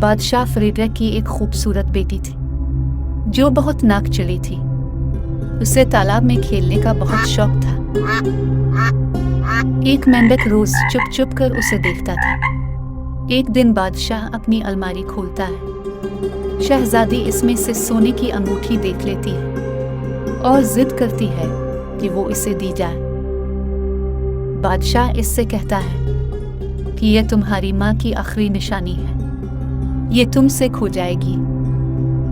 बादशाह फ्रेडरिक की एक खूबसूरत बेटी थी जो बहुत नाक चली थी। उसे तालाब में खेलने का बहुत शौक था। एक मेंढक रोज चुप चुप कर उसे देखता था। एक दिन बादशाह अपनी अलमारी खोलता है। शहजादी इसमें से सोने की अंगूठी देख लेती है और जिद करती है कि वो इसे दी जाए। बादशाह इससे कहता है कि यह तुम्हारी माँ की आखिरी निशानी है, ये तुमसे खो जाएगी।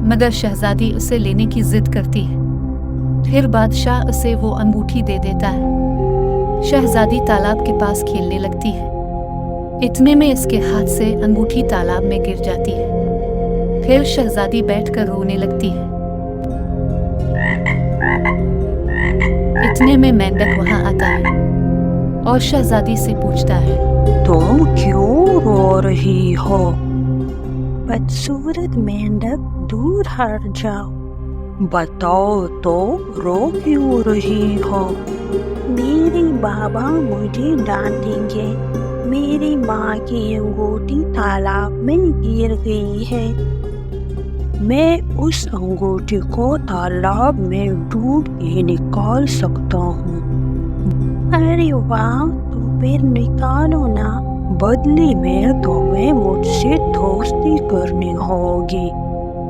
मगर शहजादी उसे लेने की जिद करती है। फिर बादशाह उसे वो अंगूठी दे देता है। शहजादी तालाब के पास खेलने लगती है। इतने में इसके हाथ से अंगूठी तालाब में गिर जाती है। फिर शहजादी बैठकर रोने लगती है। इतने में मेंढक वहां आता है और शहजादी से पूछता है, तुम क्यों रो रही हो? बदसूरत मेंढक, दूर हट जाओ। बताओ तो, रो क्यों रही हो? मेरे बाबा मुझे डांटेंगे। मेरी माँ की अंगूठी तालाब में गिर गई है। मैं उस अंगूठी को तालाब में डूब के निकाल सकता हूँ। अरे वाह, तो फिर निकालो ना। बदले में तुम्हें मुझसे दोस्ती करनी होगी,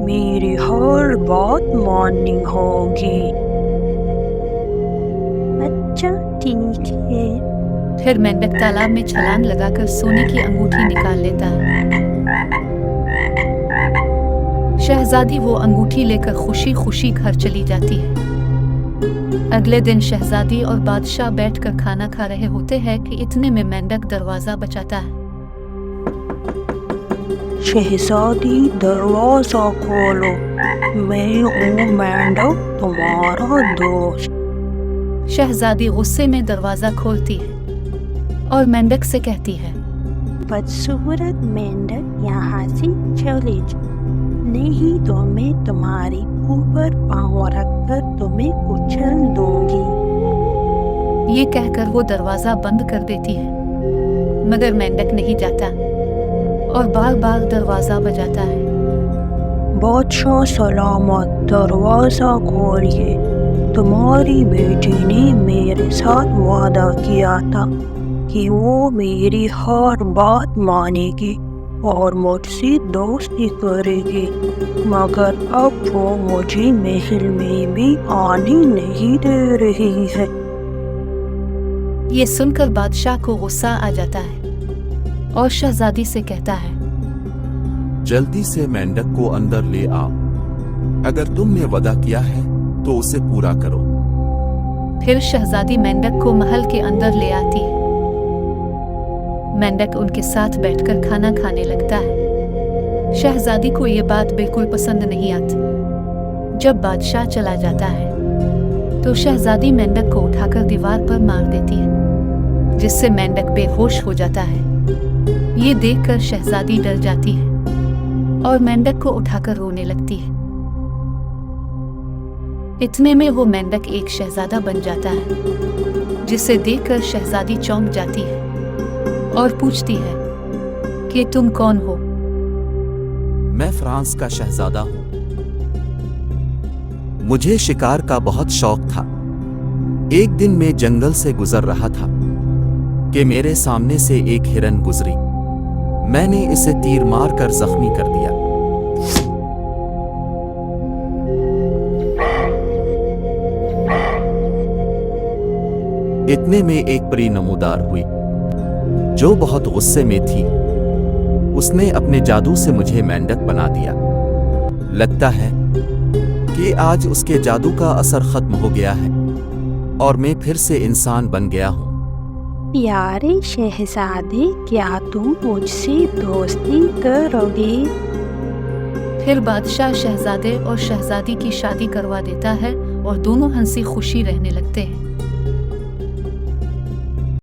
मेरी हर बात माननी होगी। अच्छा ठीक है। फिर मेंढक तालाब में छलांग लगाकर सोने की अंगूठी निकाल लेता है। शहजादी वो अंगूठी लेकर खुशी खुशी घर चली जाती है। अगले दिन शहजादी और बादशाह बैठकर खाना खा रहे होते हैं कि इतने में मेंढक दरवाजा बजाता है। शहजादी, दरवाजा खोलो, मैं हूँ मेंढक, तुम्हारा दोस्त। शहजादी गुस्से में दरवाजा खोलती है और मेंढक से कहती है, बदसूरत मेंढक, यहाँ से चले जाओ, नहीं तो मैं तुम्हारे ऊपर पाँव रखकर तुम्हें कुचल दूंगी। ये कहकर वो दरवाजा बंद कर देती है। मगर मेंढक नहीं जाता और बार बार दरवाजा बजाता है। बादशाह सलामत, दरवाजा खोलिए। तुम्हारी बेटी ने मेरे साथ वादा किया था कि वो मेरी हर बात मानेगी और मुझसे दोस्ती करेगी, मगर अब वो मुझे महल में भी आने नहीं दे रही है। ये सुनकर बादशाह को गुस्सा आ जाता है और शहजादी से कहता है, जल्दी से मेंढक को अंदर ले आओ। अगर तुमने वादा किया है तो उसे पूरा करो। फिर शहजादी मेंढक को महल के अंदर ले आती है। मेंढक उनके साथ बैठकर खाना खाने लगता है। शहजादी को ये बात बिल्कुल पसंद नहीं आती। जब बादशाह चला जाता है तो शहजादी मेंढक को उठाकर दीवार पर मार देती है, जिससे मेंढक बेहोश हो जाता है। ये देखकर शहजादी डर जाती है और मेंढक को उठाकर रोने लगती है। इतने में वो मेंढक एक शहजादा बन जाता है, जिसे देखकर शहजादी चौंक जाती है और पूछती है कि तुम कौन हो? मैं फ्रांस का शहजादा हूँ। मुझे शिकार का बहुत शौक था। एक दिन मैं जंगल से गुजर रहा था कि मेरे सामने से एक हिरन गुजरी। मैंने इसे तीर मार कर जख्मी कर दिया। इतने में एक परी नमूदार हुई जो बहुत गुस्से में थी। उसने अपने जादू से मुझे मेंढक बना दिया। लगता है कि आज उसके जादू का असर खत्म हो गया है और मैं फिर से इंसान बन गया हूँ। प्यारे शहजादे, क्या तुम मुझसे दोस्ती करोगे? फिर बादशाह शहजादे और शहजादी की शादी करवा देता है और दोनों हंसी खुशी रहने लगते हैं।